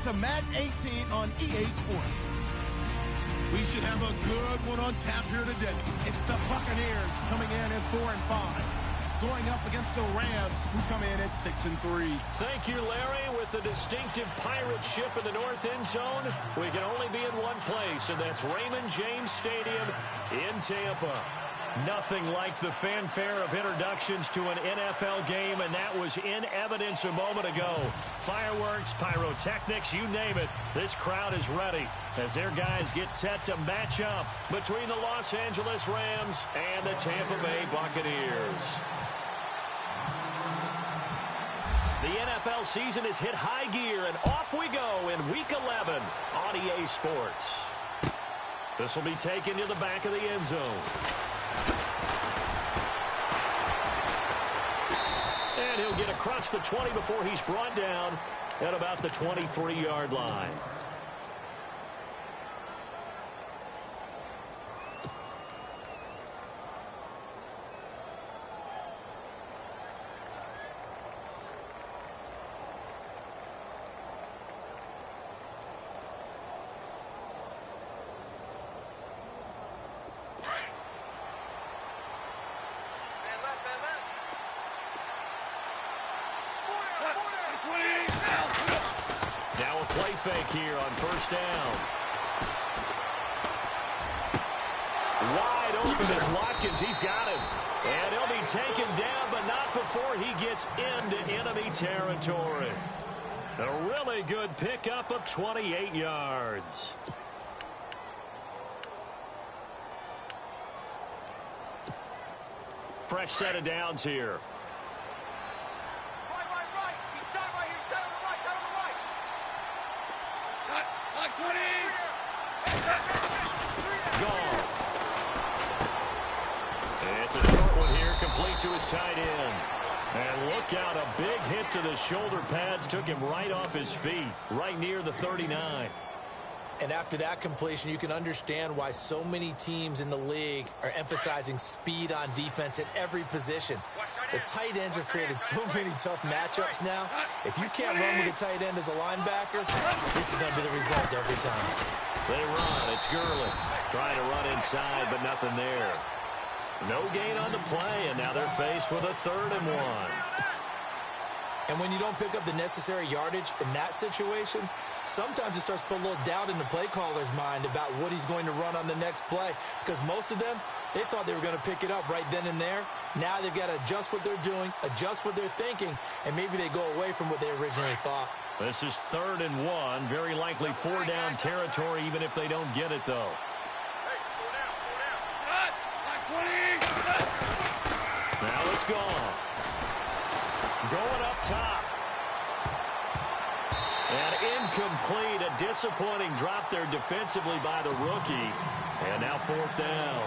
to Madden 18 on EA Sports. We should have a good one on tap here today. It's the Buccaneers coming in at 4-5. Going up against the Rams, who come in at 6-3. Thank you, Larry. With the distinctive pirate ship in the north end zone, we can only be in one place, and that's Raymond James Stadium in Tampa. Nothing like the fanfare of introductions to an NFL game, and that was in evidence a moment ago. Fireworks, pyrotechnics, you name it. This crowd is ready as their guys get set to match up between the Los Angeles Rams and the Tampa Bay Buccaneers. The NFL season has hit high gear, and off we go in Week 11 on EA Sports. This will be taken to the back of the end zone. And he'll get across the 20 before he's brought down at about the 23-yard line. Fake here on first down. Wide open is Watkins. He's got him. And he'll be taken down, but not before he gets into enemy territory. A really good pickup of 28 yards. Fresh set of downs here. It's a short one here, complete to his tight end. And look out, a big hit to the shoulder pads took him right off his feet, right near the 39. And after that completion, you can understand why so many teams in the league are emphasizing speed on defense at every position. The tight ends have created so many tough matchups now. If you can't run with a tight end as a linebacker, this is going to be the result every time. They run. It's Gurley trying to run inside, but nothing there. No gain on the play, and now they're faced with a 3rd and 1. And when you don't pick up the necessary yardage in that situation, sometimes it starts to put a little doubt in the play caller's mind about what he's going to run on the next play. Because most of them, they thought they were going to pick it up right then and there. Now they've got to adjust what they're doing, adjust what they're thinking, and maybe they go away from what they originally thought. This is 3rd and 1. Very likely 4-down territory, even if they don't get it, though. Now it's gone. Going up top. And incomplete. A disappointing drop there defensively by the rookie. And now 4th down.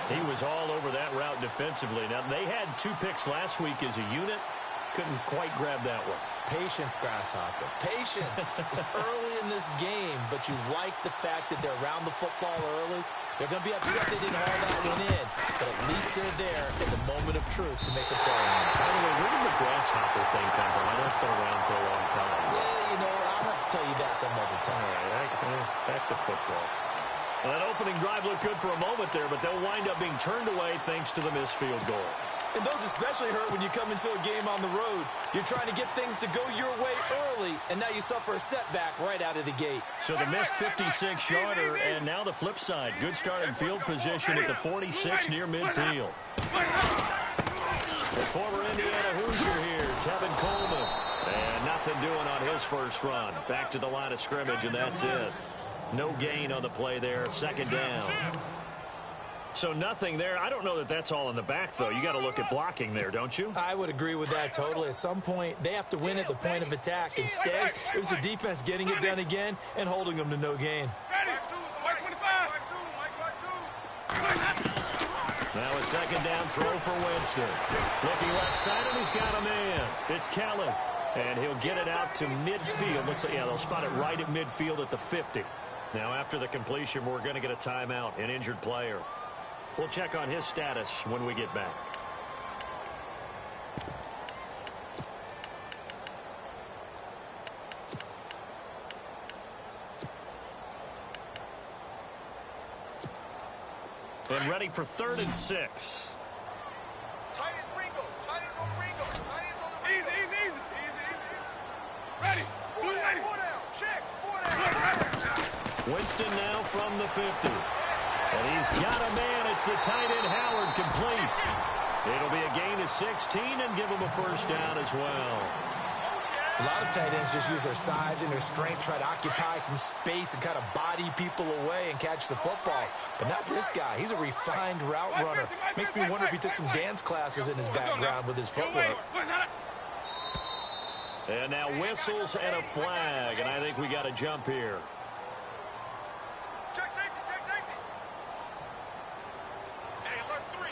He was all over that route defensively. Now, they had 2 picks last week as a unit. Couldn't quite grab that one. Patience, Grasshopper. Patience. It's early in this game, but you like the fact that they're around the football early. They're going to be upset they didn't haul that one in, but at least they're there at the moment of truth to make a play on it. By the way, where did the Grasshopper thing come from? I know it's been around for a long time. Yeah, you know, I'll have to tell you that some other time. All right, back to football. Well, that opening drive looked good for a moment there, but they'll wind up being turned away thanks to the missed field goal. And those especially hurt when you come into a game on the road. You're trying to get things to go your way early, and now you suffer a setback right out of the gate. So the missed 56-yarder, and now the flip side. Good starting field position at the 46 near midfield. The former Indiana Hoosier here, Tevin Coleman. And nothing doing on his first run. Back to the line of scrimmage, and that's it. No gain on the play there, 2nd down. So nothing there. I don't know that that's all in the back, though. You got to look at blocking there, don't you? I would agree with that totally. At some point, they have to win at the point of attack. Instead, it was the defense getting it done again and holding them to no gain. Now a 2nd down throw for Winston. Looking left side, and he's got a man. It's Kellen. And he'll get it out to midfield. Looks like, yeah, they'll spot it right at midfield at the 50. Now, after the completion, we're going to get a timeout, an injured player. We'll check on his status when we get back. And ready for 3rd and 6. Tight is Ringo. Tight is on Ringo. Tight is on the Ringo. Easy. Ready. Four down. Check. 4 down. Winston now from the 50. And he's got a man. It's the tight end Howard, complete. It'll be a gain of 16 and give him a 1st down as well. A lot of tight ends just use their size and their strength, try to occupy some space and kind of body people away and catch the football. But not this guy. He's a refined route runner. Makes me wonder if he took some dance classes in his background with his footwork. And now whistles and a flag, and I think we got a jump here. Check safety. Hey, alert 3.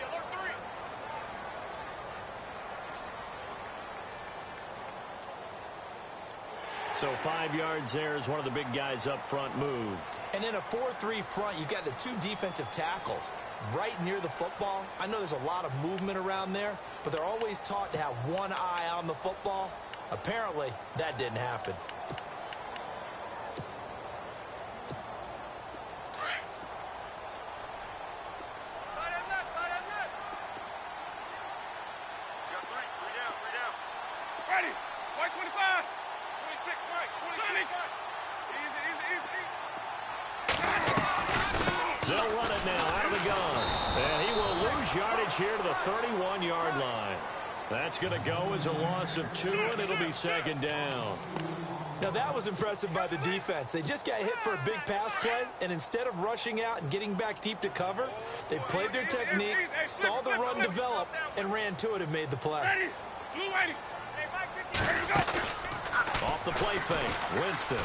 So 5 yards there as one of the big guys up front moved. And in a 4-3 front, you've got the 2 defensive tackles right near the football. I know there's a lot of movement around there, but they're always taught to have one eye on the football. Apparently, that didn't happen. You got 3 down. Ready. White 25. 26, Mike. 26. Easy. They'll run it now out of the gun. And he will lose yardage here to the 31-yard line. That's going to go as a loss of 2, and it'll be 2nd down. Now, that was impressive by the defense. They just got hit for a big pass play, and instead of rushing out and getting back deep to cover, they played their techniques, saw the run develop, and ran to it and made the play. Ready. Blue ready. Hey, Mike 50. There you go. Off the play fake, Winston.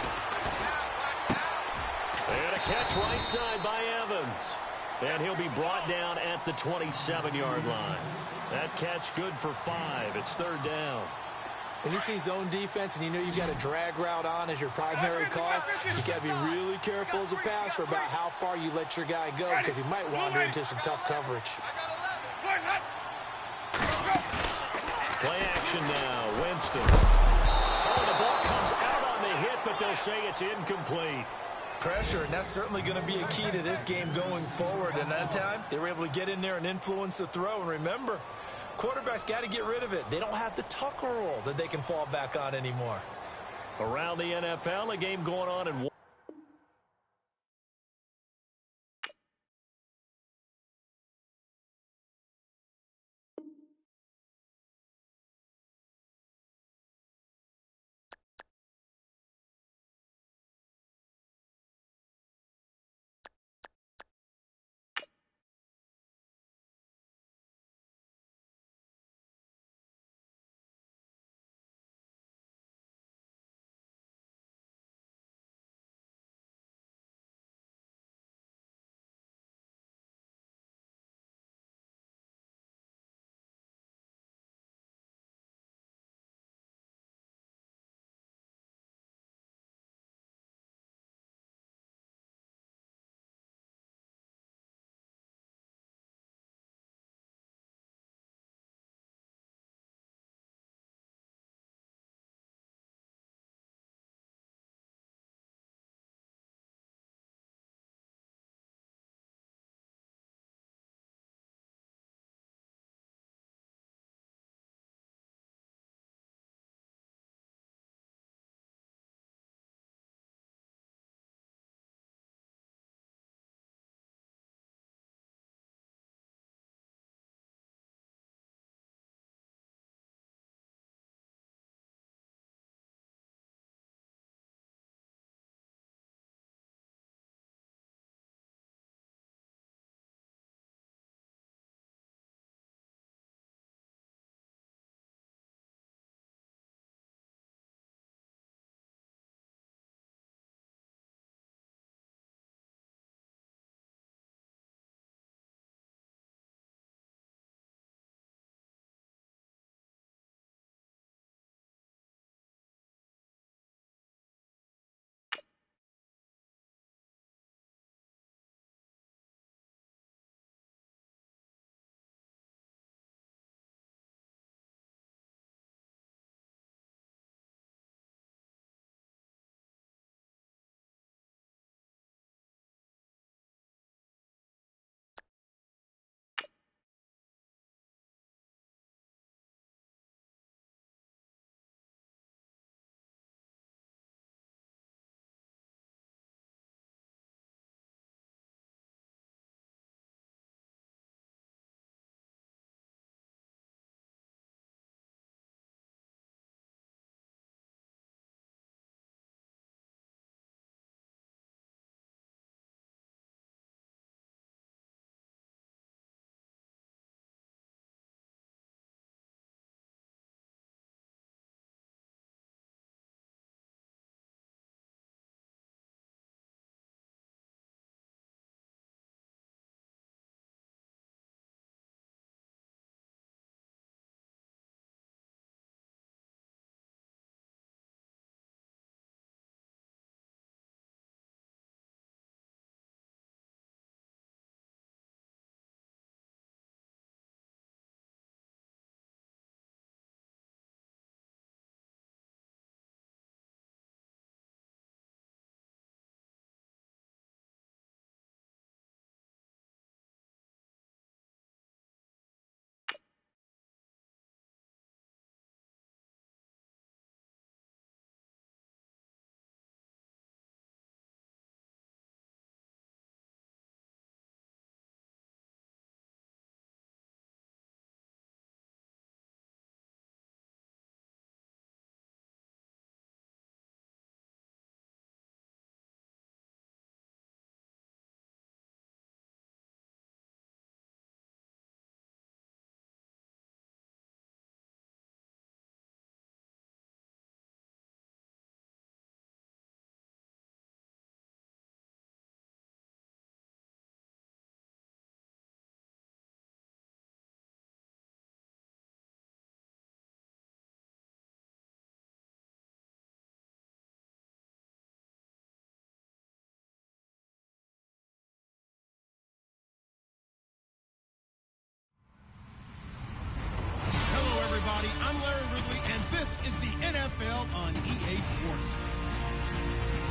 And a catch right side by Evans. And he'll be brought down at the 27-yard line. That catch good for 5. It's 3rd down. When you see zone defense and you know you've got a drag route on as your primary call, you got to be really careful as a passer about how far you let your guy go because he might wander into some tough coverage. Play action now, Winston. Oh, the ball comes out on the hit, but they'll say it's incomplete. Pressure, and that's certainly going to be a key to this game going forward. And that time, they were able to get in there and influence the throw. And remember, quarterbacks got to get rid of it. They don't have the Tucker rule that they can fall back on anymore. Around the NFL, a game going on in Sports.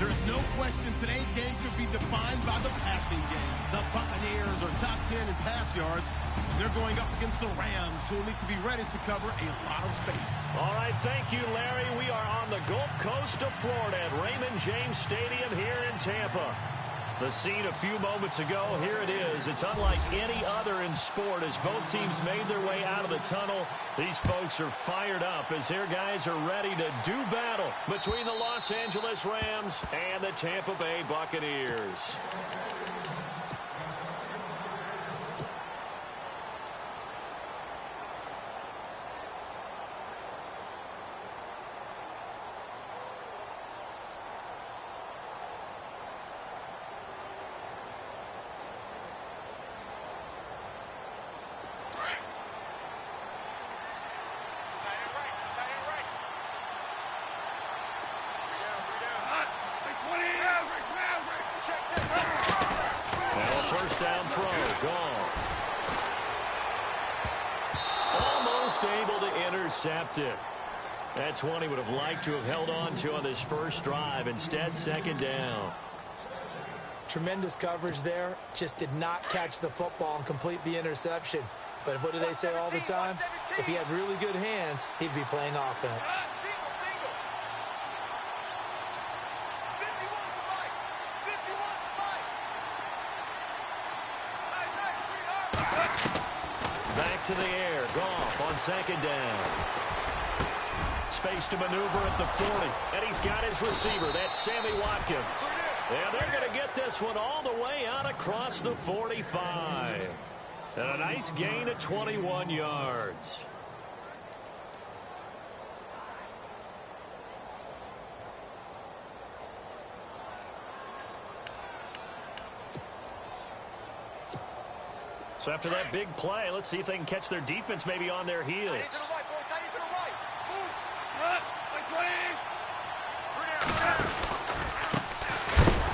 There's no question today's game could be defined by the passing game. The Buccaneers are top 10 in pass yards. They're going up against the Rams, who will need to be ready to cover a lot of space. All right, thank you, Larry. We are on the Gulf Coast of Florida at Raymond James Stadium here in Tampa. The scene a few moments ago, here it is. It's unlike any other in sport as both teams made their way out of the tunnel. These folks are fired up as their guys are ready to do battle between the Los Angeles Rams and the Tampa Bay Buccaneers. Down throw, gone. Almost able to intercept it. That's one he would have liked to have held on to on this first drive. Instead, second down. Tremendous coverage there. Just did not catch the football and complete the interception. But what do they say all the time? If he had really good hands, he'd be playing offense. Back to the air. Goff on second down. Space to maneuver at the 40. And he's got his receiver. That's Sammy Watkins. And they're going to get this one all the way out across the 45. And a nice gain of 21 yards. So after that big play, let's see if they can catch their defense maybe on their heels.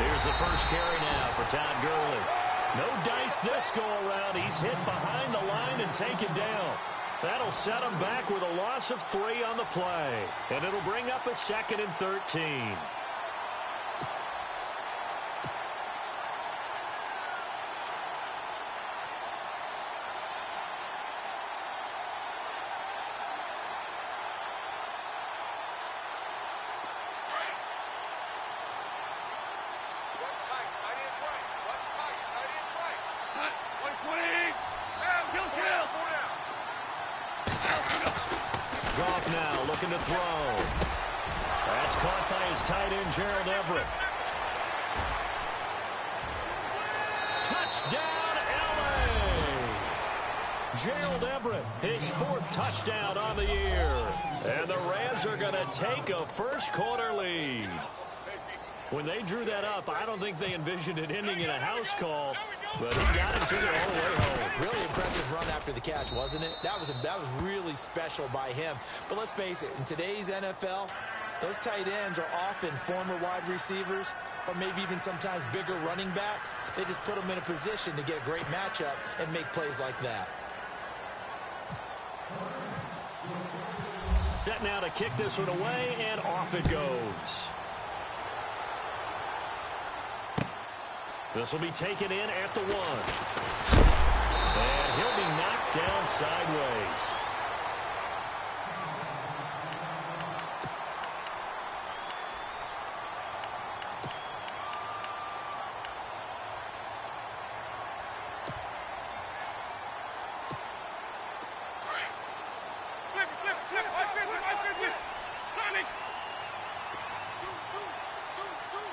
Here's the first carry now for Todd Gurley. No dice this go-around. He's hit behind the line and taken down. That'll set him back with a loss of 3 on the play. And it'll bring up a 2nd and 13. Goff now looking to throw. That's caught by his tight end, Gerald Everett. Touchdown, L.A. Gerald Everett, his 4th touchdown on the year. And the Rams are going to take a first-quarter lead. When they drew that up, I don't think they envisioned it ending in a house call, but he got it, took it all the way home. Really impressive run after the catch, wasn't it? That was really special by him. But let's face it, in today's NFL, those tight ends are often former wide receivers or maybe even sometimes bigger running backs. They just put them in a position to get a great matchup and make plays like that. Set now to kick this one away, and off it goes. This will be taken in at the 1. And he'll be knocked down sideways.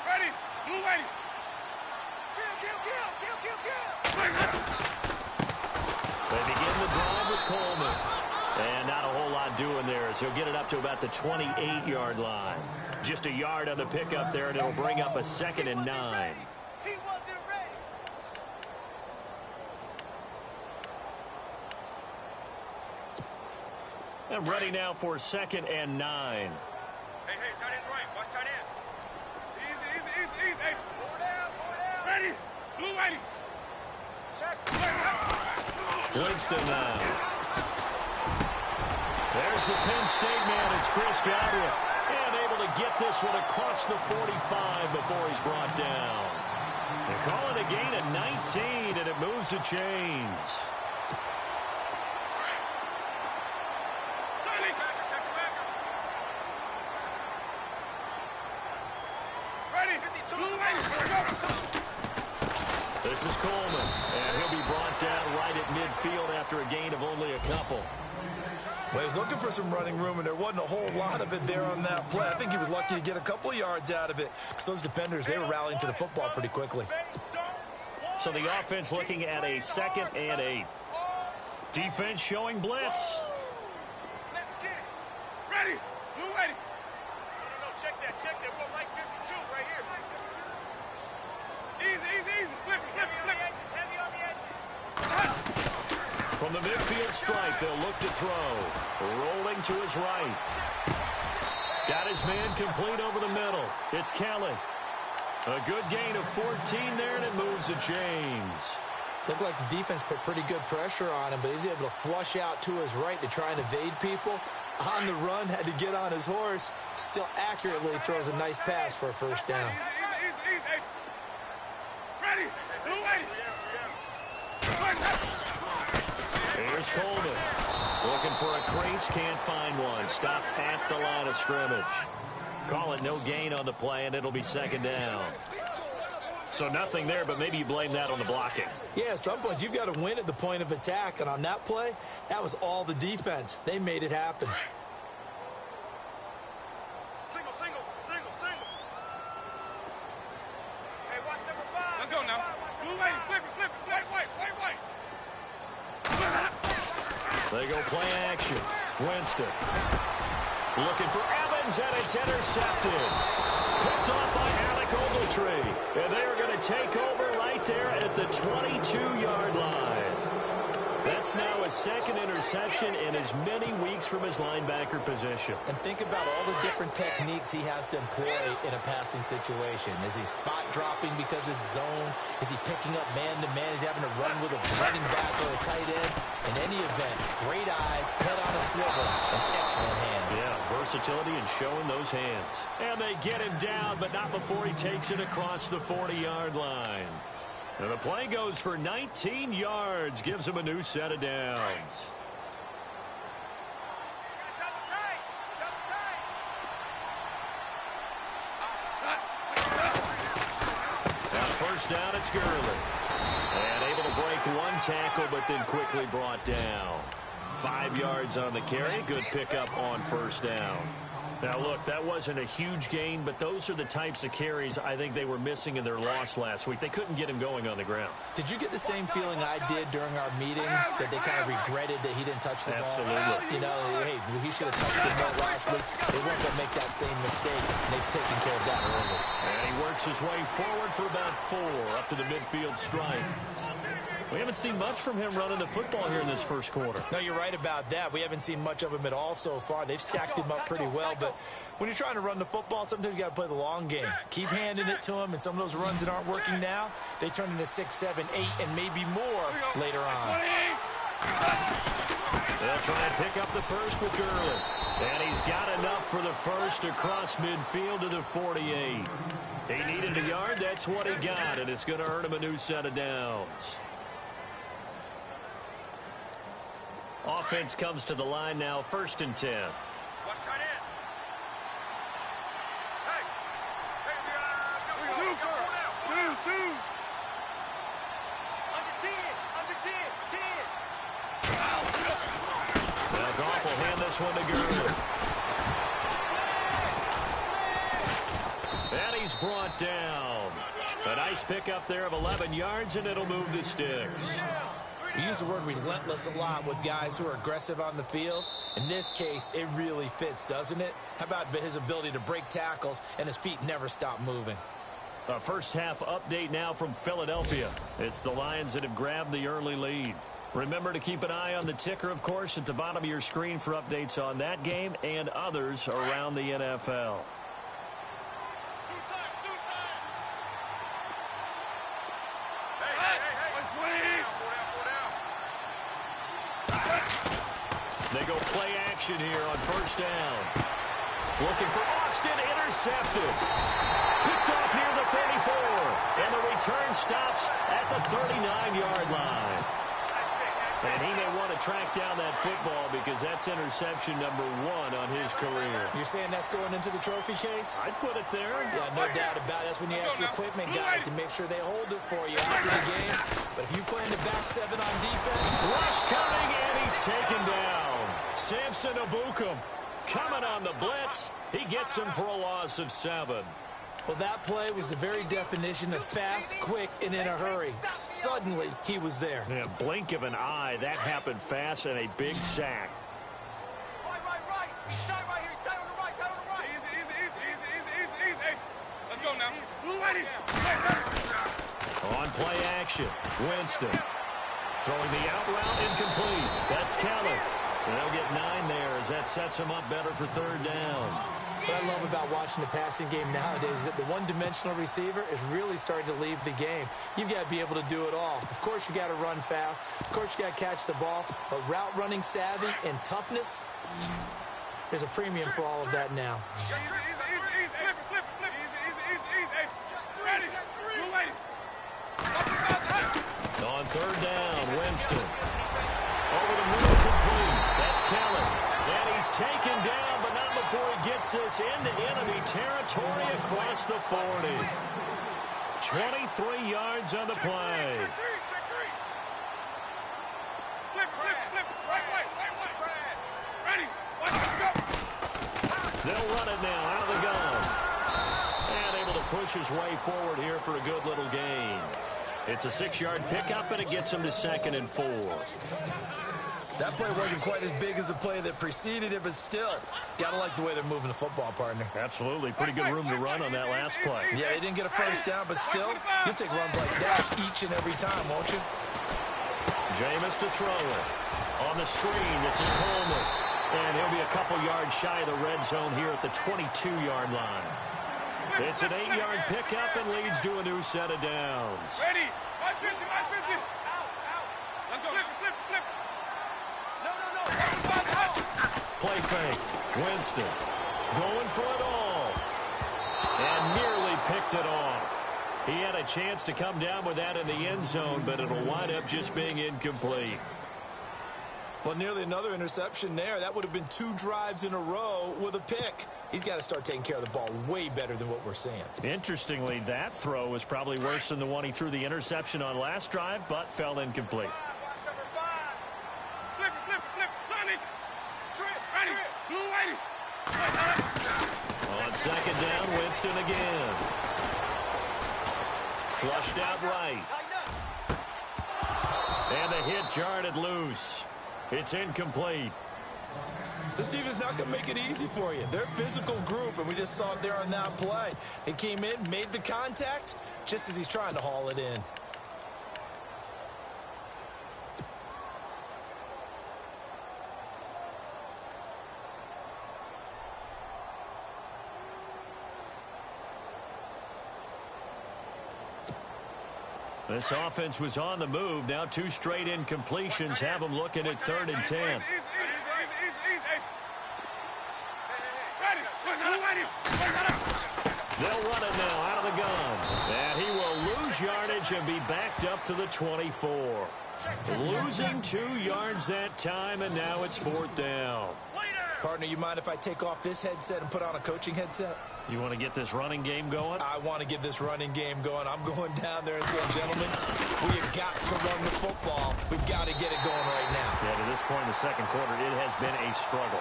Ready, blue ready. They begin the drive with Coleman. And not a whole lot doing there as he'll get it up to about the 28-yard line. Just a yard on the pickup there, and it'll bring up a 2nd and 9. He wasn't ready. And ready now for 2nd and 9. Hey, tight end's right. Watch tight end. Easy. Hey. Four down. Ready. Blue ready. Check. Winston now. There's the Penn State man. It's Chris Godwin. And able to get this one across the 45 before he's brought down. They call it a gain of 19, and it moves the chains. This is Coleman, and he'll be brought down right at midfield after a gain of only a couple. Well, he's looking for some running room, and there wasn't a whole lot of it there on that play. I think he was lucky to get a couple of yards out of it, because those defenders, they were rallying to the football pretty quickly. So the offense looking at a 2nd and 8. Defense showing blitz. Ready. You ready? No, check that. What, like 52 right here. Easy. Flip it. Heavy on the edges. From the midfield stripe, they'll look to throw. Rolling to his right. Got his man complete over the middle. It's Kelly. A good gain of 14 there, and it moves the chains. Looked like the defense put pretty good pressure on him, but he's able to flush out to his right to try and evade people. On the run, had to get on his horse. Still accurately throws a nice pass for a first down. Easy. Ready. You ready? Here's Coleman. Looking for a crease, can't find one. Stopped at the line of scrimmage. Call it no gain on the play, and it'll be 2nd down. So nothing there, but maybe you blame that on the blocking. Yeah, at some point, you've got to win at the point of attack, and on that play, that was all the defense. They made it happen. Single. Hey, watch number 5. Let's go now. Blue lady, flip it. White. They go play action. Winston. Looking for Evans, and it's intercepted. Picked off by Alec Ogletree. And they are going to take over right there at the 22-yard line. That's now his 2nd interception in as many weeks from his linebacker position. And think about all the different techniques he has to employ in a passing situation. Is he spot dropping because it's zone? Is he picking up man-to-man? Is he having to run with a running back or a tight end? In any event, great eyes, head on a swivel, and excellent hands. Yeah, versatility and showing those hands. And they get him down, but not before he takes it across the 40-yard line. And the play goes for 19 yards, gives him a new set of downs. Now first down, it's Gurley. And able to break one tackle, but then quickly brought down. 5 yards on the carry. Good pickup on first down. Now, look, that wasn't a huge gain, but those are the types of carries I think they were missing in their loss last week. They couldn't get him going on the ground. Did you get the same feeling I did during our meetings, that they kind of regretted that he didn't touch the ball? Absolutely. You know, hey, he should have touched the ball last week. They weren't going to make that same mistake, and they've taken care of that early. And he works his way forward for about 4 up to the midfield stripe. We haven't seen much from him running the football here in this first quarter. No, you're right about that. We haven't seen much of him at all so far. They've stacked him up pretty well, but when you're trying to run the football, sometimes you got to play the long game. Keep handing it to him, and some of those runs that aren't working now, they turn into 6, 7, 8, and maybe more later on. They'll try and pick up the first with Gurley. And he's got enough for the first across midfield to the 48. He needed a yard. That's what he got, and it's going to earn him a new set of downs. Offense comes to the line now, 1st and 10. Watch tight end. Two. Under 10. Now Goff will hand this one to Gurley. And he's brought down. A nice pickup there of 11 yards, and it'll move the sticks. We use the word relentless a lot with guys who are aggressive on the field. In this case, it really fits, doesn't it? How about his ability to break tackles, and his feet never stop moving? A first half update now from Philadelphia. It's the Lions that have grabbed the early lead. Remember to keep an eye on the ticker, of course, at the bottom of your screen for updates on that game and others around the NFL. They go play action here on first down. Looking for Austin. tossed and intercepted. Picked off near the 34. And the return stops at the 39-yard line. And he may want to track down that football because that's interception number 1 on his career. You're saying that's going into the trophy case? I'd put it there. Yeah, no doubt about it. That's when you ask the equipment guys to make sure they hold it for you after the game. But if you play in the back 7 on defense. Rush coming, and he's taken down. Samson Abukum coming on the blitz. He gets him for a loss of 7. Well, that play was the very definition of fast, quick, and in a hurry. Suddenly, he was there. Yeah, blink of an eye. That happened fast and a big sack. Right. He's tight right here. He's tight on the right. Easy. Let's go now. Blue ready. On play action, Winston. Throwing the out route incomplete. That's Keller. And they'll get 9 there as that sets him up better for 3rd down. What I love about watching the passing game nowadays is that the one-dimensional receiver is really starting to leave the game. You've got to be able to do it all. Of course, you got to run fast. Of course, you got to catch the ball. But route running savvy and toughness, there's a premium for all of that now. Flip it. Easy. Ready. Blue ready. On 3rd down, Winston. Over the middle, complete. That's Keller. And he's taken down, but not before he gets this into enemy territory across the 40. 23 yards on the play. Check 3. Flip. Right. Ready. Watch it go. They'll run it now out of the gun. And able to push his way forward here for a good little gain. It's a 6-yard pickup, and it gets him to 2nd and 4. That play wasn't quite as big as the play that preceded it, but still, gotta like the way they're moving the football, partner. Absolutely. Pretty good room to run on that last play. Yeah, they didn't get a first down, but still, you'll take runs like that each and every time, won't you? Jameis to throw it. On the screen, this is Coleman. And he'll be a couple yards shy of the red zone here at the 22-yard line. It's an 8-yard pickup and leads to a new set of downs. Ready. 550. Let's go. Flip. No. Play fake. Winston going for it all. And nearly picked it off. He had a chance to come down with that in the end zone, but it'll wind up just being incomplete. Well, nearly another interception there. That would have been 2 drives in a row with a pick. He's got to start taking care of the ball way better than what we're seeing. Interestingly, that throw was probably worse than the one he threw the interception on last drive, but fell incomplete. Flip. Sonic. Ready. Blue ready. On 2nd down, Winston again. Flushed out right. And the hit jarred it loose. It's incomplete. This team is not going to make it easy for you. They're a physical group, and we just saw it there on that play. He came in, made the contact, just as he's trying to haul it in. This offense was on the move. Now 2 straight incompletions have them looking at 3rd and 10. They'll run it now out of the gun. And he will lose yardage and be backed up to the 24. Losing 2 yards that time, and now it's 4th down. Partner, you mind if I take off this headset and put on a coaching headset? You want to get this running game going? I want to get this running game going. I'm going down there and saying, gentlemen, we have got to run the football. We've got to get it going right now. Yeah, to this point in the 2nd quarter, it has been a struggle.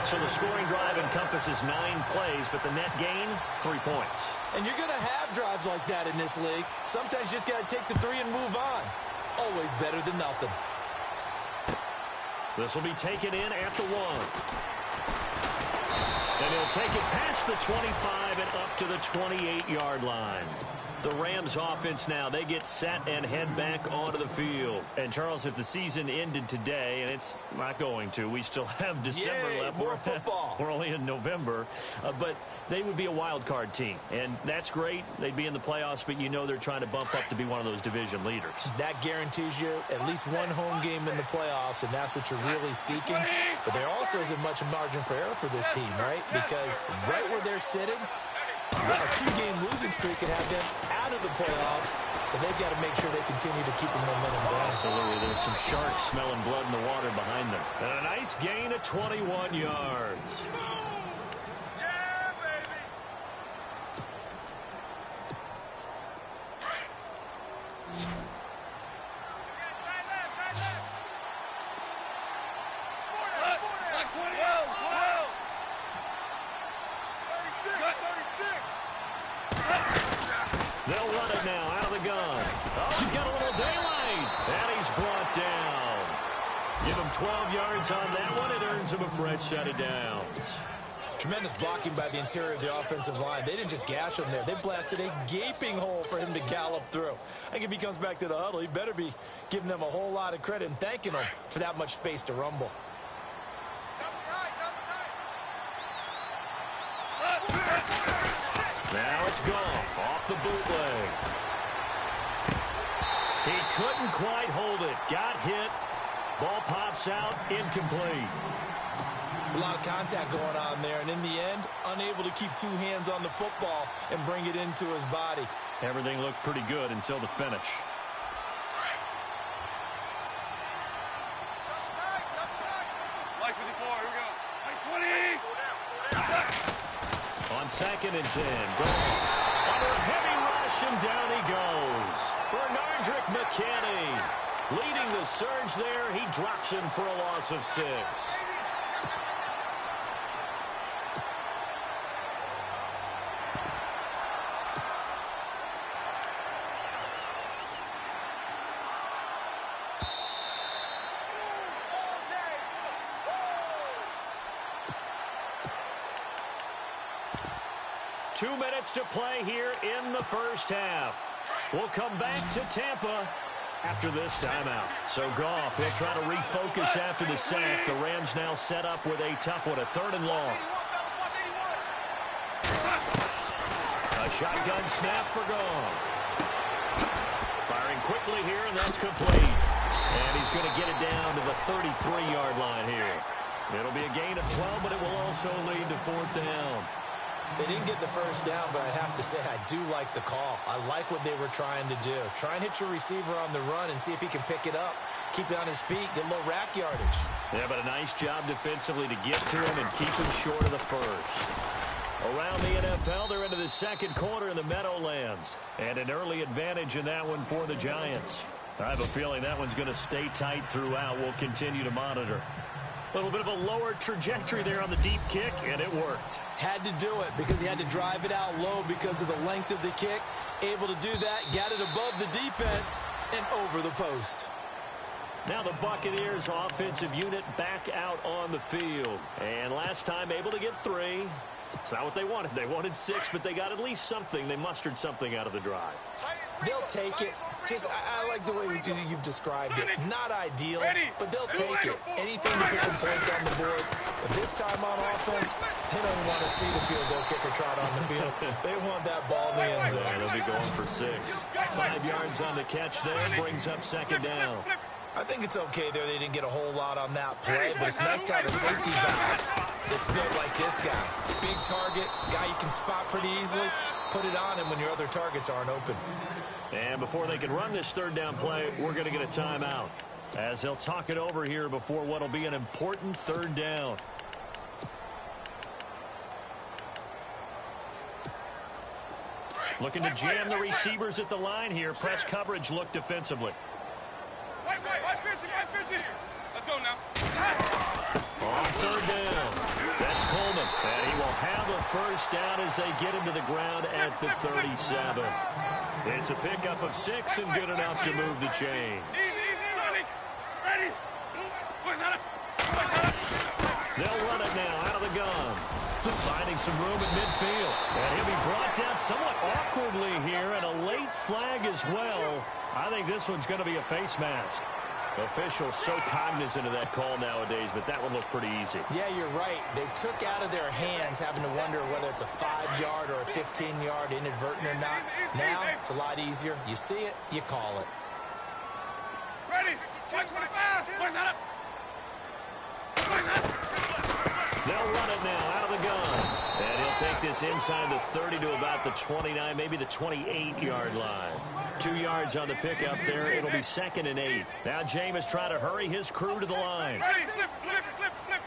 So the scoring drive encompasses 9 plays, but the net gain, 3 points. And you're going to have drives like that in this league. Sometimes you just got to take the 3 and move on. Always better than nothing. This will be taken in at the 1. And he'll take it past the 25 and up to the 28-yard line. The Rams offense now, they get set and head back onto the field. And, Charles, if the season ended today, and it's not going to, we still have December left. More football. We're only in November. But they would be a wild card team. And that's great. They'd be in the playoffs, but you know they're trying to bump up to be one of those division leaders. That guarantees you at least one home game in the playoffs, and that's what you're really seeking. But there also isn't much margin for error for this team, right? Because right where they're sitting, a 2-game losing streak could have them out of the playoffs, so they've got to make sure they continue to keep the momentum going. Absolutely. There's some sharks smelling blood in the water behind them. And a nice gain of 21 yards. Yeah, baby. Try left. 36. They'll run it now out of the gun. Oh, he's got a little daylight. And he's brought down. Give him 12 yards on that one. It earns him a fresh set of downs. Tremendous blocking by the interior of the offensive line. They didn't just gash him there. They blasted a gaping hole for him to gallop through. I think if he comes back to the huddle, he better be giving them a whole lot of credit and thanking them for that much space to rumble. Now it's Goff off the bootleg. He couldn't quite hold it. Got hit. Ball pops out. Incomplete. It's a lot of contact going on there, and in the end, unable to keep 2 hands on the football and bring it into his body. Everything looked pretty good until the finish. Like 54, here we go. Like 20. On 2nd and 10. Under a heavy rush, and down he goes. Bernardrick McKinney leading the surge there. He drops him for a loss of 6. 2 minutes to play here in the first half. We'll come back to Tampa after this timeout. So Goff, he'll try to refocus after the sack. The Rams now set up with a tough one, a 3rd and long. A shotgun snap for Goff. Firing quickly here, and that's complete. And he's going to get it down to the 33-yard line here. It'll be a gain of 12, but it will also lead to 4th down. They didn't get the first down, but I have to say I do like the call. I like what they were trying to do. Try and hit your receiver on the run and see if he can pick it up. Keep it on his feet, get a little rack yardage. Yeah, but a nice job defensively to get to him and keep him short of the first. Around the NFL, they're into the 2nd quarter in the Meadowlands. And an early advantage in that one for the Giants. I have a feeling that one's going to stay tight throughout. We'll continue to monitor. A little bit of a lower trajectory there on the deep kick, and it worked. Had to do it because he had to drive it out low because of the length of the kick. Able to do that, got it above the defense, and over the post. Now the Buccaneers offensive unit back out on the field. And last time able to get 3. It's not what they wanted. They wanted 6, but they got at least something. They mustered something out of the drive. They'll take it. I like the way you've described it. Not ideal, but they'll take it. Anything to put some points on the board. But this time on offense, they don't want to see the field goal kicker trot on the field. They want that ball in the end zone. They'll be going for 6. 5 yards on the catch there. Brings up 2nd down. I think it's okay there. They didn't get a whole lot on that play, but it's nice to have a safety valve that's built like this guy. Big target, guy you can spot pretty easily. Put it on him when your other targets aren't open. And before they can run this 3rd down play, we're going to get a timeout. As they'll talk it over here before what will be an important 3rd down. Looking to jam the receivers at the line here. Press coverage look defensively. Wait, 50. Let's go now. On 3rd down. That's Coleman. And he will have a first down as they get him to the ground at the 37. It's a pickup of 6 and good enough to move the chains. Ready. They'll run it now out of the gun. Finding some room at midfield. And he'll be brought down somewhat awkwardly here, and a late flag as well. I think this one's going to be a face mask. Officials so cognizant of that call nowadays, but that one looked pretty easy. Yeah, you're right. They took out of their hands having to wonder whether it's a 5-yard or a 15-yard inadvertent or not. Now, it's a lot easier. You see it, you call it. Ready? 25. Where's that up? They'll run it now out of the gun. And he'll take this inside the 30 to about the 29, maybe the 28-yard line. 2 yards on the pickup there. It'll be 2nd and 8. Now Jameis trying to hurry his crew to the line. Ready? Flip, flip, flip, flip.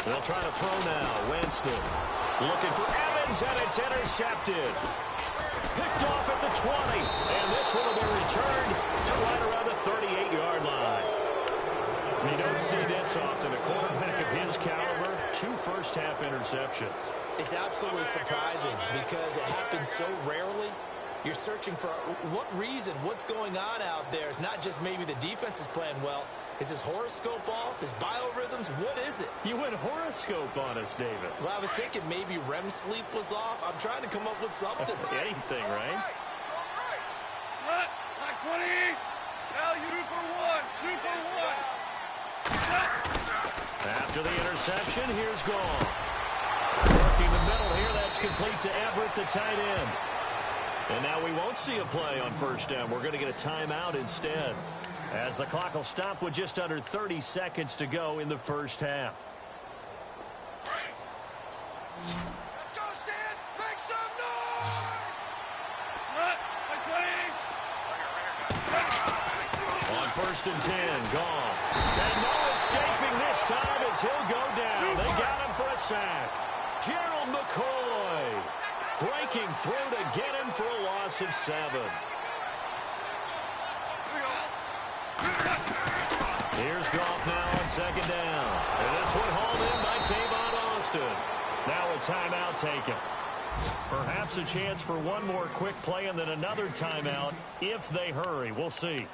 They'll try to throw now. Winston looking for Evans, and it's intercepted. Picked off at the 20. And this one will be returned to right around the 38-yard line. You don't see this often. A quarterback of his caliber, 2 first-half interceptions. It's absolutely surprising because it happens so rarely. You're searching for what reason, what's going on out there. It's not just maybe the defense is playing well. Is his horoscope off? His biorhythms? What is it? You went horoscope on us, David. Well, I was thinking maybe REM sleep was off. I'm trying to come up with something. Anything, right? Cut. Like 20. Now you 2 for 1. 2 for 1. After the interception, here's Goff. Working the middle here, that's complete to Everett, the tight end. And now we won't see a play on first down. We're going to get a timeout instead, as the clock will stop with just under 30 seconds to go in the first half. Let's go, Stan. Make some noise. Cut. Like 20. On 1st and 10, Goff. And no escaping this time as he'll go down. They got him for a sack. Gerald McCoy breaking through to get him for a loss of 7. Here's Goff now on 2nd down. And this one hauled in by Tavon Austin. Now a timeout taken. Perhaps a chance for one more quick play and then another timeout if they hurry. We'll see.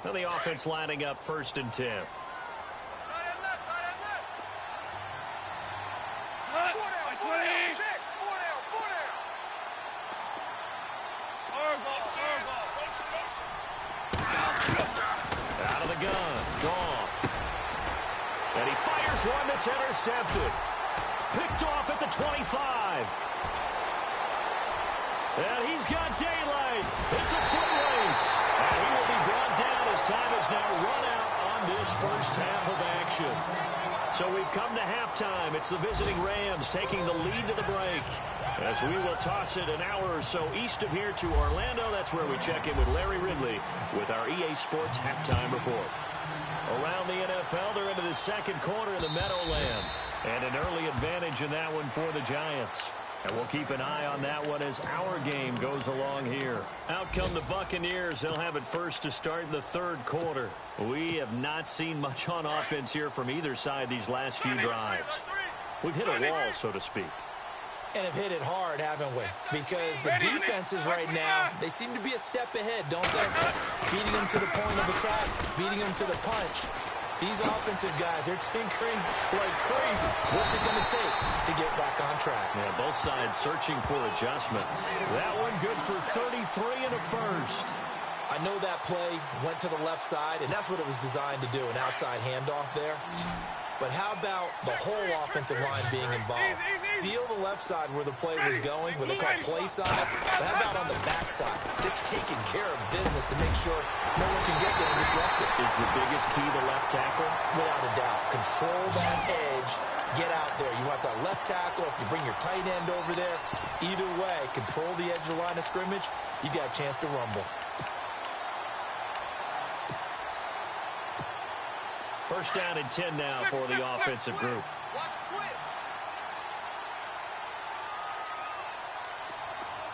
Now the offense lining up 1st and 10. Right and left. Right and left. Cut. 4 down. Check. 4 down. 4 down. Out of the gun. Goff. And he fires one that's intercepted. Picked off at the 25. And he's got daylight. It's a foot race. And he will be brought down as time is now run out on this first half of action. So we've come to halftime. It's the visiting Rams taking the lead to the break. As we will toss it an hour or so east of here to Orlando. That's where we check in with Larry Ridley with our EA Sports Halftime Report. Around the NFL, they're into the 2nd quarter in the Meadowlands. And an early advantage in that one for the Giants. And we'll keep an eye on that one as our game goes along here. Out come the Buccaneers. They'll have it first to start in the 3rd quarter. We have not seen much on offense here from either side these last few drives. We've hit a wall, so to speak. And have hit it hard, haven't we? Because the defenses right now, they seem to be a step ahead, don't they? Beating them to the point of attack, beating them to the punch. These offensive guys, they're tinkering like crazy. What's it going to take to get back on track? Yeah, both sides searching for adjustments. That one good for 33 and a first. I know that play went to the left side, and that's what it was designed to do, an outside handoff there. But how about the whole offensive line being involved? Seal the left side where the play was going, what they call play side. But how about on the back side? Just taking care of business to make sure no one can get there and disrupt it. Is the biggest key the left tackle? Without a doubt. Control that edge. Get out there. You want that left tackle. If you bring your tight end over there, either way, control the edge of the line of scrimmage, you got a chance to rumble. First down and 10 now for the offensive group. Watch twist.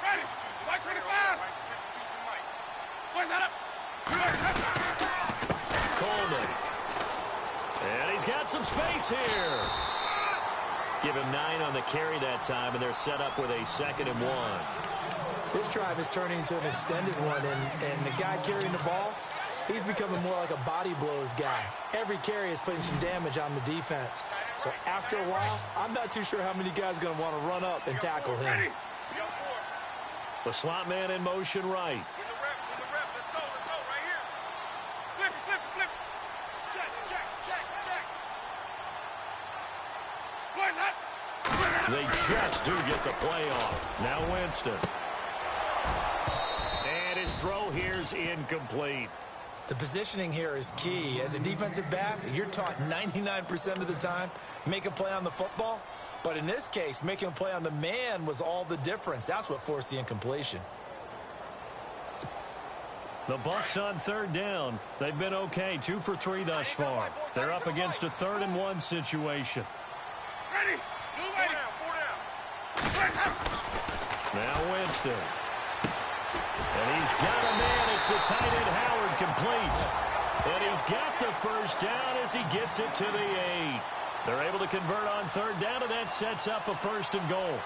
Ready. Mike 25. Where's that up? he's got some space here. Give him 9 on the carry that time, and they're set up with a 2nd and 1. This drive is turning into an extended one, and the guy carrying the ball, he's becoming more like a body blows guy. Every carry is putting some damage on the defense. So after a while, I'm not too sure how many guys are going to want to run up and tackle him. The slot man in motion right. With the rep, let's go, right here. Flip it. Check. Boys up. They just do get the play off. Now Winston. And his throw here's incomplete. The positioning here is key. As a defensive back, you're taught 99% of the time, make a play on the football. But in this case, making a play on the man was all the difference. That's what forced the incompletion. The Bucs on 3rd down. They've been okay, 2 for 3 thus far. They're up against a 3rd and 1 situation. Ready. Four down. Now Winston. And he's got a man. It's the tight end Howard complete. And he's got the first down as he gets it to the 8. They're able to convert on 3rd down, and that sets up a 1st and goal.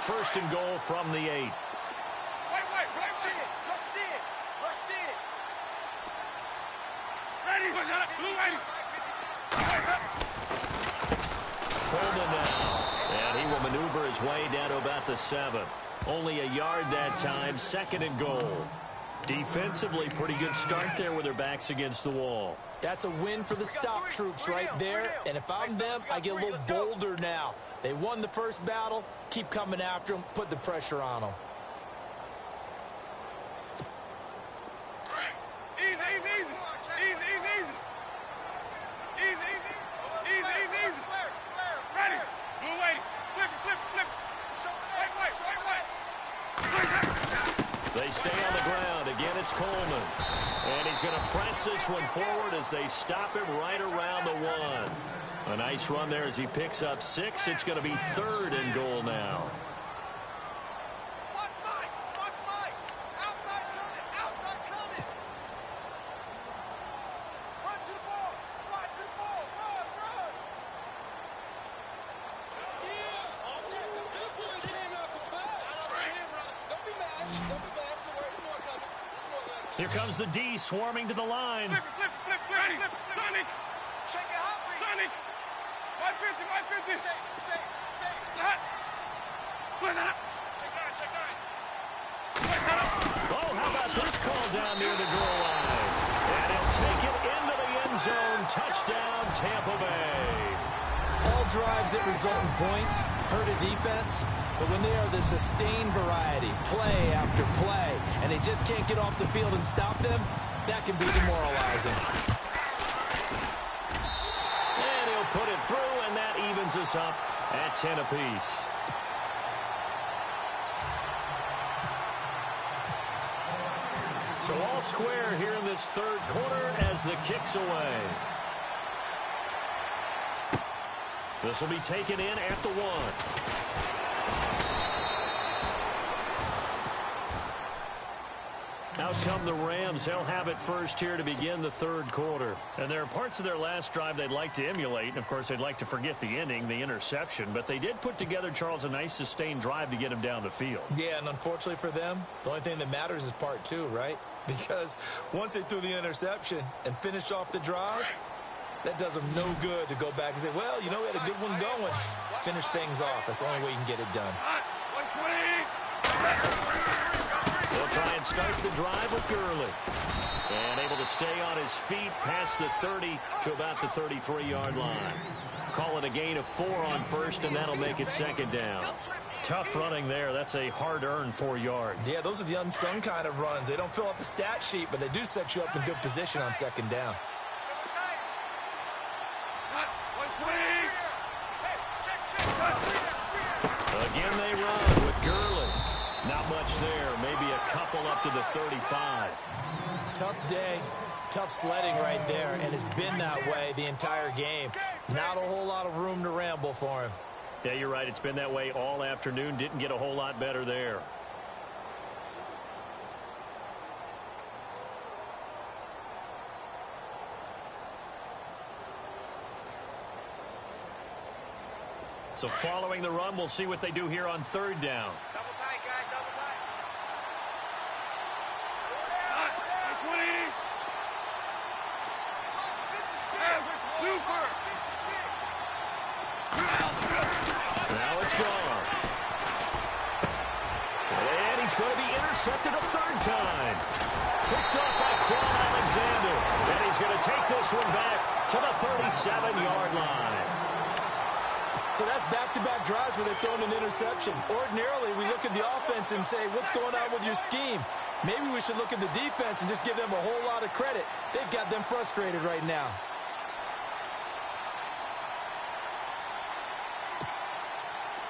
1st and goal from the 8. Wait. Let's see it. Ready. Coleman now. And he will maneuver his way down to about the 7. Only a yard that time, 2nd and goal. Defensively, pretty good start there with their backs against the wall. That's a win for the stop troops right there. And if I'm them, I get a little bolder now. They won the first battle. Keep coming after them. Put the pressure on them. Easy. Ready. Blue lady. Flip. They stay on the ground. Again, it's Coleman. And he's going to press this one forward as they stop him right around the 1. A nice run there as he picks up 6. It's going to be 3rd and goal now. Watch Mike. Outside coming. Run to the ball. Run. Here comes the D swarming to the line. Flip. Ready. Sonic. Check it out, Sonic. 550. Say. Hot. Where's that? Check 9. Oh, how about this call down near the goal line? And he'll take it into the end zone. Touchdown, Tampa Bay. All drives that result in points hurt a defense, but when they are the sustained variety, play after play, and they just can't get off the field and stop them, that can be demoralizing. And he'll put it through, and that evens us up at 10 apiece. So all square here in this 3rd quarter as the kick's away. This will be taken in at the 1. Out come the Rams. They'll have it first here to begin the 3rd quarter. And there are parts of their last drive they'd like to emulate. And, of course, they'd like to forget the inning, the interception. But they did put together, Charles, a nice sustained drive to get him down the field. Yeah, and unfortunately for them, the only thing that matters is part 2, right? Because once they threw the interception and finished off the drive, that does them no good to go back and say, well, we had a good one going. Finish things off. That's the only way you can get it done. They'll try and start the drive with Gurley. And able to stay on his feet past the 30 to about the 33-yard line. Call it a gain of 4 on 1st, and that'll make it 2nd down. Tough running there. That's a hard-earned 4 yards. Yeah, those are the unsung kind of runs. They don't fill up the stat sheet, but they do set you up in good position on 2nd down. Again, they run with Gurley. Not much there. Maybe a couple up to the 35. Tough day, tough sledding right there, and it's been that way the entire game. Not a whole lot of room to ramble for him. Yeah, you're right. It's been that way all afternoon. Didn't get a whole lot better there. So following the run, we'll see what they do here on third down. Double tight, guys, double tight. Now it's gone. And he's going to be intercepted a third time. Picked off by Quan Alexander. And he's going to take this one back to the 37-yard line. So that's back-to-back drives where they've thrown an interception. Ordinarily, we look at the offense and say, what's going on with your scheme? Maybe we should look at the defense and just give them a whole lot of credit. They've got them frustrated right now.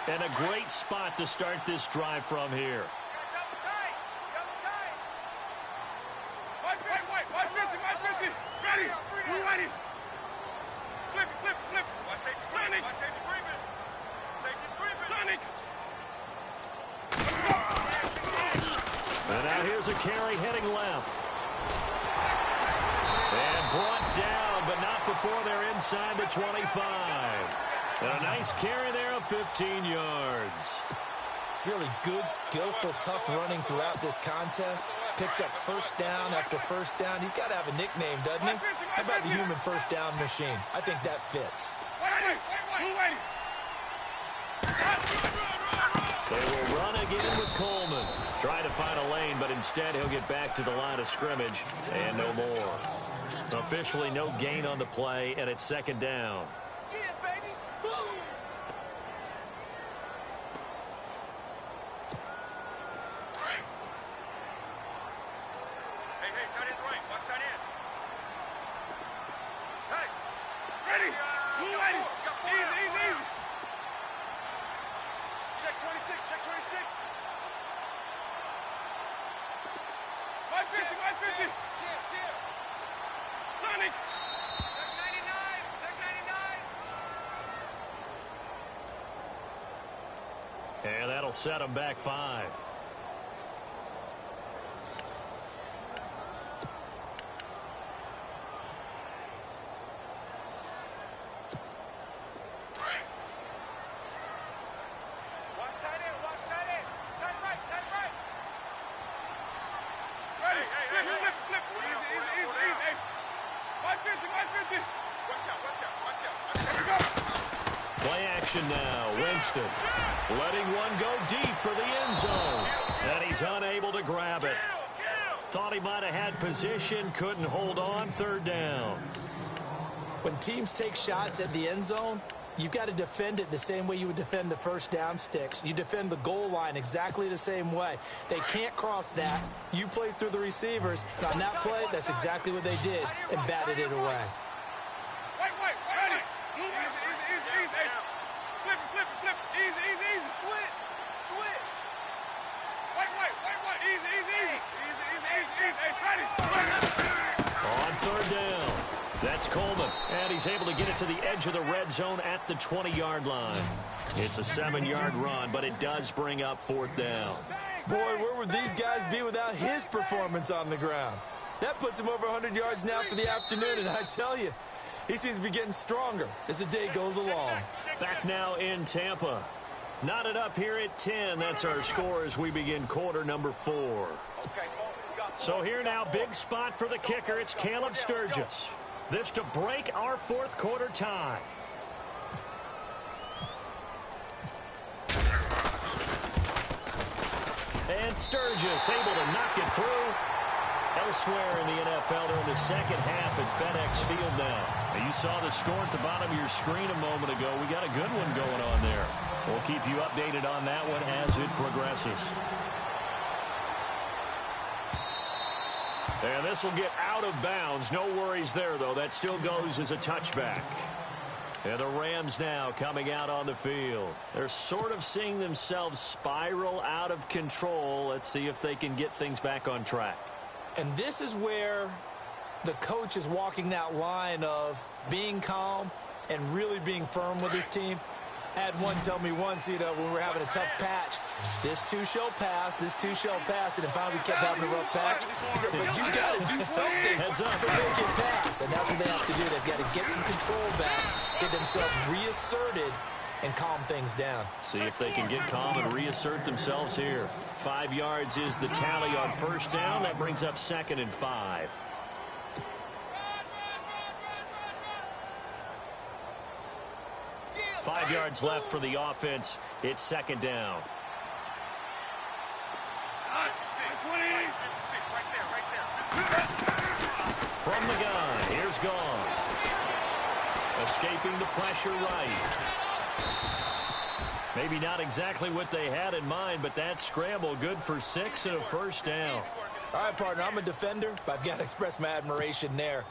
And a great spot to start this drive from here. Double tight, double tight. Wait, 50. Ready, we're ready. Flip it. Watch safety creeping. Watch safety creeping. Safety's creeping. Sonic. And now here's a carry heading left. And brought down, but not before they're inside the 25. And a nice carry there of 15 yards. Really good, skillful, tough running throughout this contest. Picked up first down after first down. He's got to have a nickname, doesn't he? How about the human first down machine? I think that fits. They will run again with Coleman. Trying to find a lane, but instead he'll get back to the line of scrimmage and no more. Officially no gain on the play, and it's second down. Yeah, baby. Boom. Hey, tight end's right. Watch tight end. Hey. Ready. Move ready. Easy. Check 26. 550. Jam. Sonic. Check 99. And that'll set them back 5. Watch tight end. Tight right. Ready. Flip. Easy. 550. Watch out. Here we go. Play action now. Winston letting one go deep for the end zone. And he's unable to grab it. Thought he might have had position, couldn't hold on. Third down. When teams take shots at the end zone, you've got to defend it the same way you would defend the first down sticks. You defend the goal line exactly the same way. They can't cross that. You play through the receivers. And on that play, that's exactly what they did and batted it away. Wait. Ready. Easy. Flip. Easy. Switch. Wait. Easy. Ready. On third down. That's Coleman. And he's able to get it to the edge of the red zone at the 20-yard line. It's a 7-yard run, but it does bring up fourth down. Boy, where would these guys be without his performance on the ground? That puts him over 100 yards now for the afternoon, and I tell you, he seems to be getting stronger as the day goes along. Back now in Tampa. Knotted up here at 10. That's our score as we begin quarter number 4. So here now, big spot for the kicker. It's Caleb Sturgis. This to break our fourth quarter tie. And Sturgis able to knock it through. Elsewhere in the NFL, they're in the second half at FedEx Field now. You saw the score at the bottom of your screen a moment ago. We got a good one going on there. We'll keep you updated on that one as it progresses. And this will get out of bounds. No worries there, though. That still goes as a touchback. And the Rams now coming out on the field. They're sort of seeing themselves spiral out of control. Let's see if they can get things back on track. And this is where the coach is walking that line of being calm and really being firm with his team. I had one tell me once, when we were having a tough patch, this too shall pass, and finally we kept having a rough patch. He said, but you got to do something to make it pass. And that's what they have to do. They've got to get some control back, get themselves reasserted, and calm things down. See if they can get calm and reassert themselves here. 5 yards is the tally on first down. That brings up 2nd and 5. Five yards left for the offense. It's 2nd down. From the gun, here's Goff. Escaping the pressure right. Maybe not exactly what they had in mind, but that scramble good for 6 and a first down. All right, partner, I'm a defender, but I've got to express my admiration there.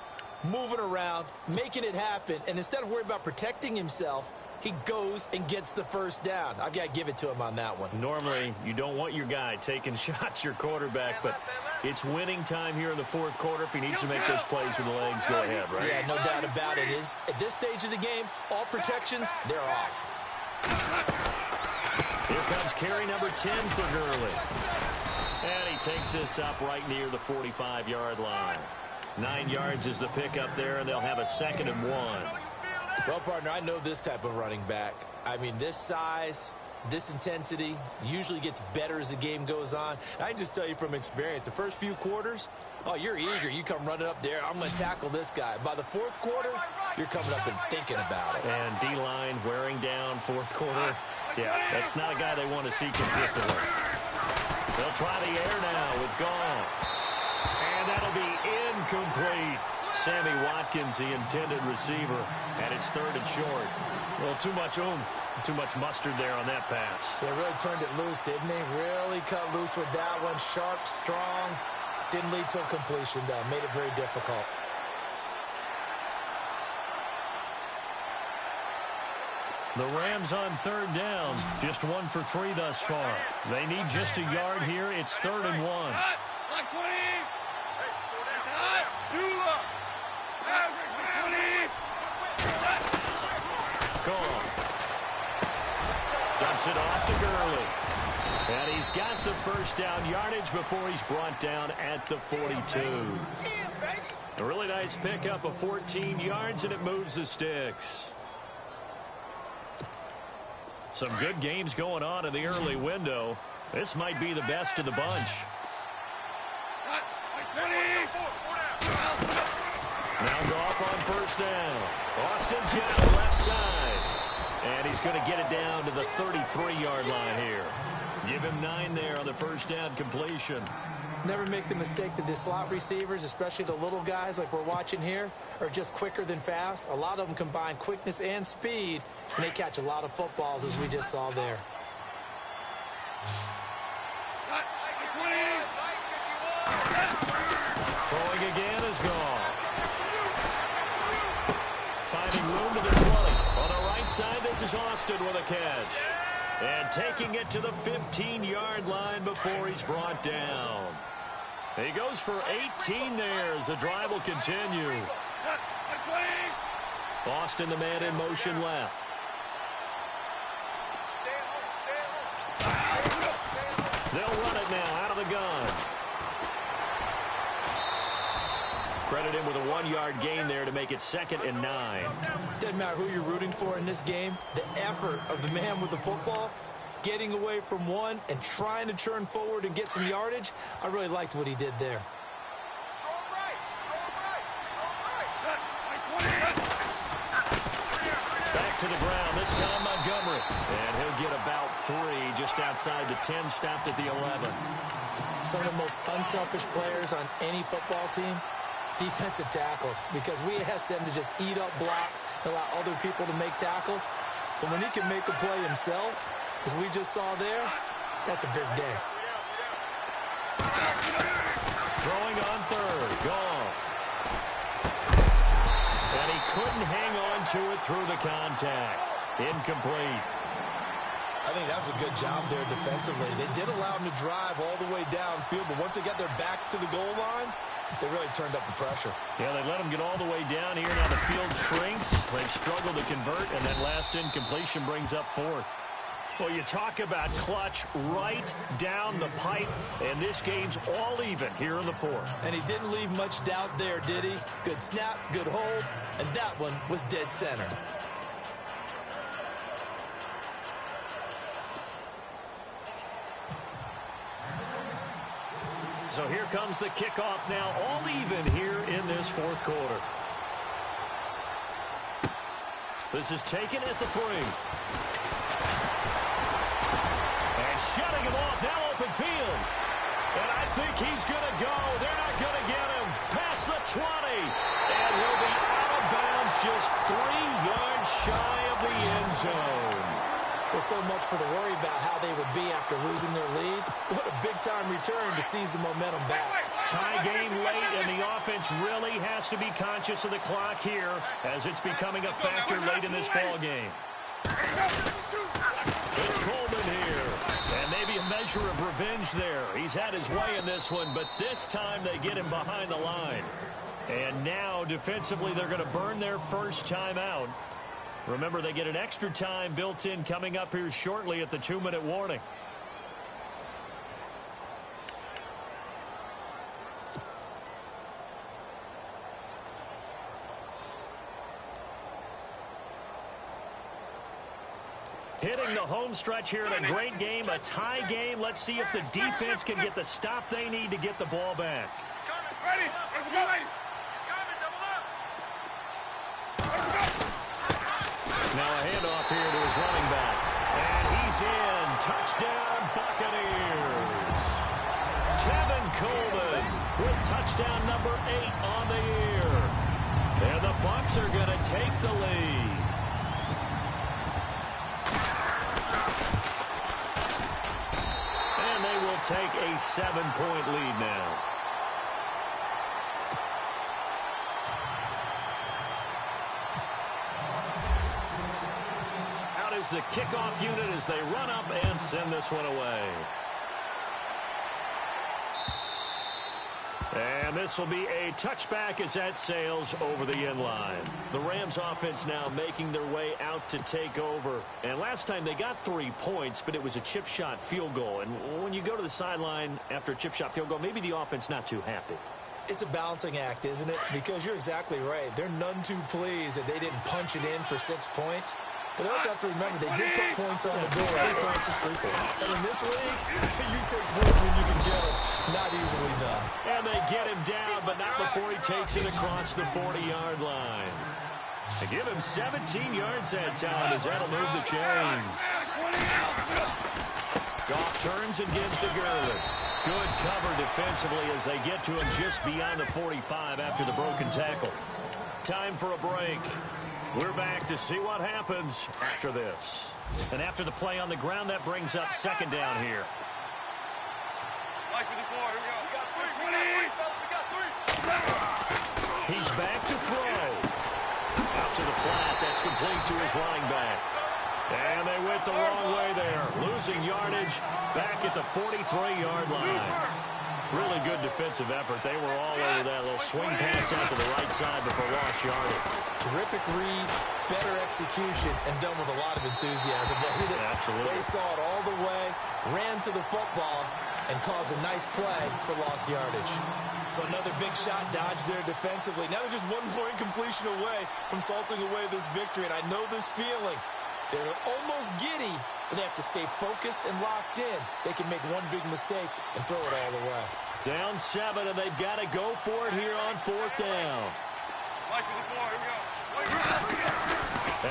Moving around, making it happen, and instead of worrying about protecting himself, he goes and gets the first down. I've got to give it to him on that one. Normally, you don't want your guy taking shots, your quarterback, but it's winning time here in the 4th quarter. If he needs to make those plays with the legs, go ahead, right? Yeah, no doubt about it. At this stage of the game, all protections, they're off. Here comes carry number 10 for Gurley. And he takes this up right near the 45-yard line. 9 yards is the pickup there, and they'll have a 2nd and 1. Well, partner, I know this type of running back. I mean, this size, this intensity usually gets better as the game goes on. I can just tell you from experience, the first few quarters, oh, you're eager. You come running up there. I'm going to tackle this guy. By the 4th quarter, you're coming up and thinking about it. And D-line wearing down 4th quarter. Yeah, that's not a guy they want to see consistently. They'll try the air now with Goff. And that'll be incomplete. Sammy Watkins, the intended receiver, and it's 3rd and short. Well, too much oomph, too much mustard there on that pass. They really turned it loose, didn't they? Really cut loose with that one. Sharp, strong. Didn't lead to a completion, though. Made it very difficult. The Rams on 3rd down. Just 1 for 3 thus far. They need just a yard here. It's 3rd and 1. Goff dumps it off to Gurley. And he's got the first down yardage before he's brought down at the 42. A really nice pickup of 14 yards, and it moves the sticks. Some good games going on in the early window. This might be the best of the bunch. Now Goff on first down. Austin's got the left side. And he's going to get it down to the 33-yard line here. Give him 9 there on the first down completion. Never make the mistake that the slot receivers, especially the little guys like we're watching here, are just quicker than fast. A lot of them combine quickness and speed, and they catch a lot of footballs, as we just saw there. Throwing again is Goff. Finding room to the 20. On the right side, this is Austin with a catch. And taking it to the 15-yard line before he's brought down. He goes for 18 there as the drive will continue. Austin, the man in motion left. They'll run it now out of the gun. Credit him with a 1-yard gain there to make it 2nd and 9. Doesn't matter who you're rooting for in this game. The effort of the man with the football, getting away from one and trying to turn forward and get some yardage, I really liked what he did there. Back to the ground, this time Montgomery. And he'll get about 3 just outside the 10, stopped at the 11. Some of the most unselfish players on any football team, defensive tackles, because we ask them to just eat up blocks, allow other people to make tackles. But when he can make a play himself, as we just saw there, that's a big day. Throwing on 3rd, Goff. And he couldn't hang on to it through the contact. Incomplete. I think that was a good job there defensively. They did allow him to drive all the way downfield, but once they got their backs to the goal line, they really turned up the pressure. Yeah, they let him get all the way down here. Now the field shrinks. They've struggled to convert, and that last incompletion brings up 4th. Well, you talk about clutch right down the pipe, and this game's all even here in the 4th. And he didn't leave much doubt there, did he? Good snap, good hold, and that one was dead center. So here comes the kickoff now, all even here in this fourth quarter. This is taken at the 3. And shutting him off, now open field. And I think he's going to go. They're not going to get him. Past the 20. And he'll be out of bounds just 3 yards shy of the end zone. Well, so much for the worry about how they would be after losing their lead. What a big-time return to seize the momentum back. Tie game late, and the offense really has to be conscious of the clock here as it's becoming a factor late in this ball game. It's Coleman here, and maybe a measure of revenge there. He's had his way in this one, but this time they get him behind the line. And now, defensively, they're going to burn their first timeout. Remember, they get an extra time built in coming up here shortly at the 2-minute warning. Hitting the home stretch here in a great game, a tie game. Let's see if the defense can get the stop they need to get the ball back. Ready? Let's go, ladies. Now a handoff here to his running back. And he's in. Touchdown, Buccaneers. Tevin Coleman with touchdown number 8 on the year. And the Bucs are going to take the lead. And they will take a 7-point lead now. The kickoff unit as they run up and send this one away. And this will be a touchback as that sails over the end line. The Rams offense now making their way out to take over. And last time they got 3 points, but it was a chip shot field goal. And when you go to the sideline after a chip shot field goal, maybe the offense not too happy. It's a balancing act, isn't it? Because you're exactly right. They're none too pleased that they didn't punch it in for 6 points. But they also have to remember they did put points on the board. 3 points is 3 points. And in this league, you take points when you can get them. Not easily done. And they get him down, but not before he takes it across the 40-yard line. They give him 17 yards that time as that'll move the chains. Goff turns and gives to Gurley. Good cover defensively as they get to him just beyond the 45 after the broken tackle. Time for a break. We're back to see what happens after this. And after the play on the ground, that brings up second down here. He's back to throw. Out to the flat. That's complete to his running back. And they went the wrong way there. Losing yardage back at the 43-yard line. Really good defensive effort. They were all over that little swing pass out to the right side before lost yardage. Terrific read, better execution, and done with a lot of enthusiasm. Absolutely. They saw it all the way, ran to the football, and caused a nice play for lost yardage. So another big shot dodged there defensively. Now they're just 1 point completion away from salting away this victory, and I know this feeling. They're almost giddy, but they have to stay focused and locked in. They can make one big mistake and throw it all away. Down 7, and they've got to go for it here on 4th down.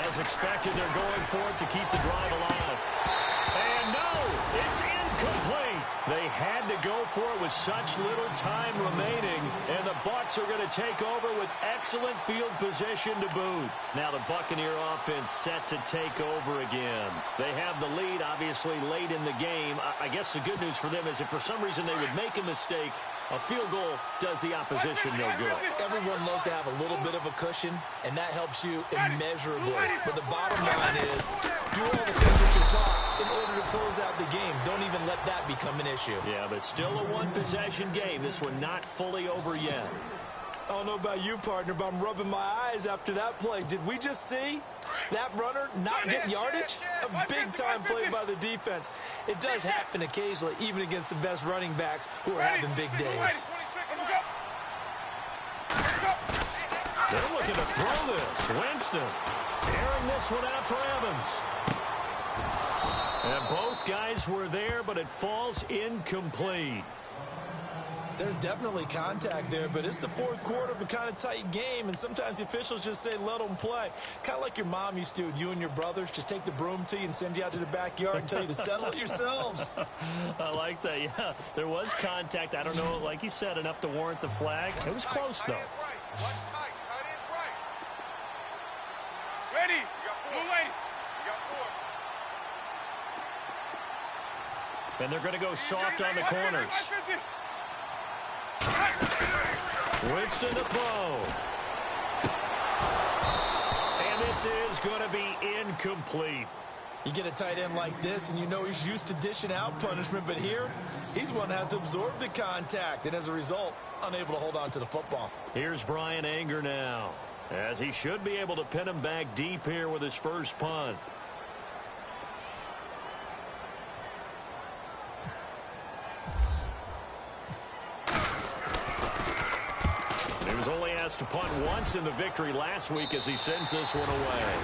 As expected, they're going for it to keep the drive alive. And no, it's incomplete. They had to go for it with such little time remaining, and the Bucs are going to take over with excellent field position to boot. Now the Buccaneer offense set to take over again. They have the lead, obviously, late in the game. I guess the good news for them is if for some reason they would make a mistake, a field goal does the opposition no good. Everyone loves to have a little bit of a cushion, and that helps you immeasurably. But the bottom line is, do all the things that you're taught in order to close out the game. Don't even let that become an issue. Yeah, but still a one-possession game. This one not fully over yet. I don't know about you, partner, but I'm rubbing my eyes after that play. Did we just see that runner not get yardage? A big-time play by the defense. It does happen occasionally, even against the best running backs who are having big days. They're looking to throw this. Winston airing this one out for Evans. And both guys were there, but it falls incomplete. There's definitely contact there, but it's the fourth quarter of a kind of tight game, and sometimes the officials just say let them play. Kind of like your mom used to with you and your brothers. Just take the broom to you and send you out to the backyard and tell you to settle it yourselves. I like that, yeah. There was contact. I don't know, like you said, enough to warrant the flag. It was close, though. Tight end's right. Ready. You got 4. Blue lady. You got 4. And they're going to go soft on the corners. Winston to throw. And this is going to be incomplete. You get a tight end like this, and you know he's used to dishing out punishment, but here, he's one that has to absorb the contact, and as a result, unable to hold on to the football. Here's Brian Anger now, as he should be able to pin him back deep here with his first punt. He was only asked to punt once in the victory last week as he sends this one away.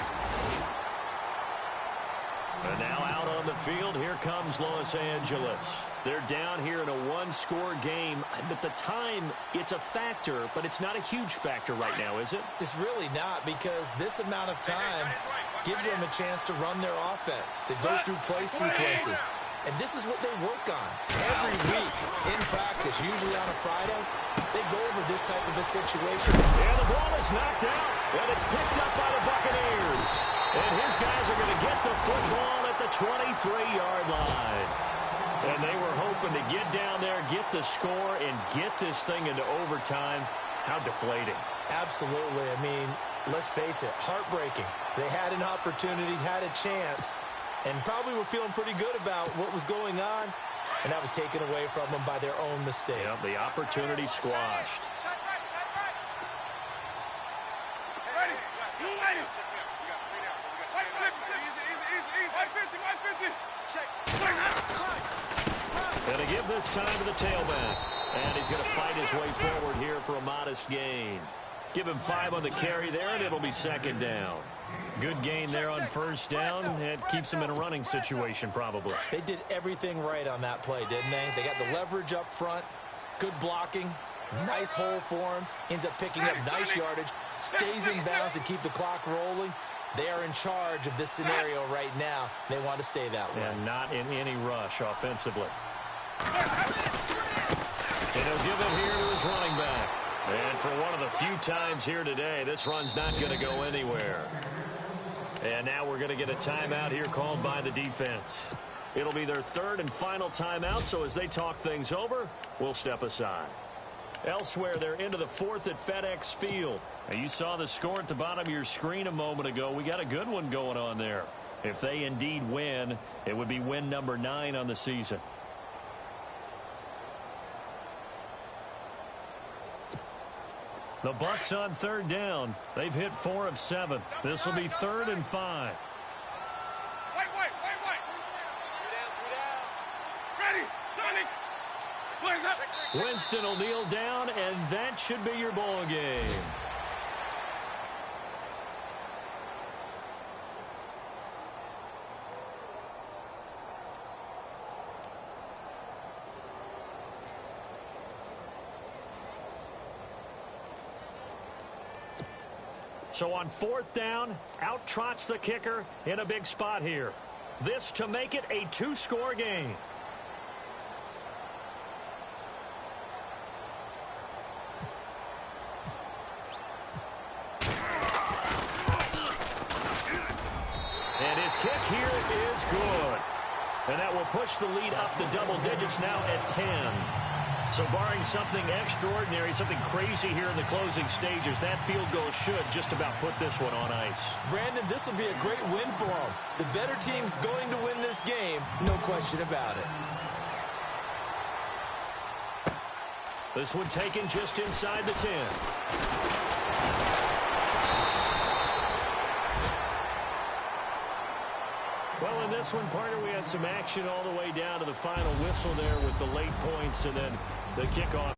And now out on the field, here comes Los Angeles. They're down here in a one-score game. But the time, it's a factor, but it's not a huge factor right now, is it? It's really not, because this amount of time gives them a chance to run their offense, to go through play sequences. And this is what they work on every week in practice, usually on a Friday. They go over this type of a situation. And the ball is knocked out, and it's picked up by the Buccaneers. And his guys are going to get the football at the 23-yard line. And they were hoping to get down there, get the score, and get this thing into overtime. How deflating. Absolutely. I mean, let's face it, heartbreaking. They had an opportunity, had a chance, and probably were feeling pretty good about what was going on, and that was taken away from them by their own mistake. Yep, the opportunity squashed. Going to give this time to the tailback. And he's going to fight his way forward here for a modest gain. Give him 5 on the carry there, and it'll be second down. Good gain there on first down. It keeps him in a running situation, probably. They did everything right on that play, didn't they? They got the leverage up front, good blocking, nice hole for him, ends up picking up nice yardage, stays in bounds to keep the clock rolling. They are in charge of this scenario right now. They want to stay that way. And not in any rush offensively. And he'll give it here to his running back. And for one of the few times here today, this run's not going to go anywhere. And now we're going to get a timeout here called by the defense. It'll be their third and final timeout, so as they talk things over, we'll step aside. Elsewhere, they're into the fourth at FedEx Field. Now, you saw the score at the bottom of your screen a moment ago. We got a good one going on there. If they indeed win, it would be win number 9 on the season. The Bucs on third down. They've hit 4 of 7. This will be 3rd and 5. White. Ready, Sonic. Flares up. Winston will kneel down, and that should be your ball game. So on 4th down, out trots the kicker in a big spot here. This to make it a 2-score game. And his kick here is good. And that will push the lead up to double digits now at 10. So barring something extraordinary, something crazy here in the closing stages, that field goal should just about put this one on ice. Brandon, this will be a great win for them. The better team's going to win this game, no question about it. This one taken just inside the 10. Well, in this one, partner, we had some action all the way down to the final whistle there with the late points and then the kickoff.